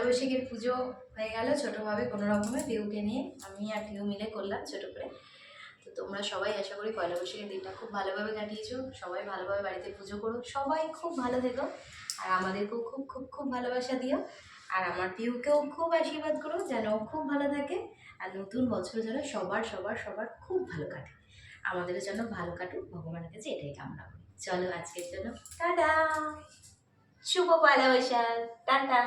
বৈশাখের পুজো হয়ে গেল ছোটোভাবে কোনো রকমে, পিউকে নিয়ে আমি আর পিউ মিলে করলাম ছোটো করে। তো তোমরা সবাই আশা করি পয়লা বৈশাখের দিনটা খুব ভালোভাবে কাটিয়েছো, সবাই ভালোভাবে বাড়িতে পুজো করো, সবাই খুব ভালো থেকো, আর আমাদেরকেও খুব খুব খুব ভালোবাসা দিও, আর আমার পিউকেও খুব আশীর্বাদ করো যেন ও খুব ভালো থাকে, আর নতুন বছর যেন সবার সবার সবার খুব ভালো কাটে, আমাদের জন্য ভালো কাটুক, ভগবানের কাছে এটাই কামনা করি। চলো আজকের জন্য টাটা, শুভ পয়লা বৈশাখ, টাটা।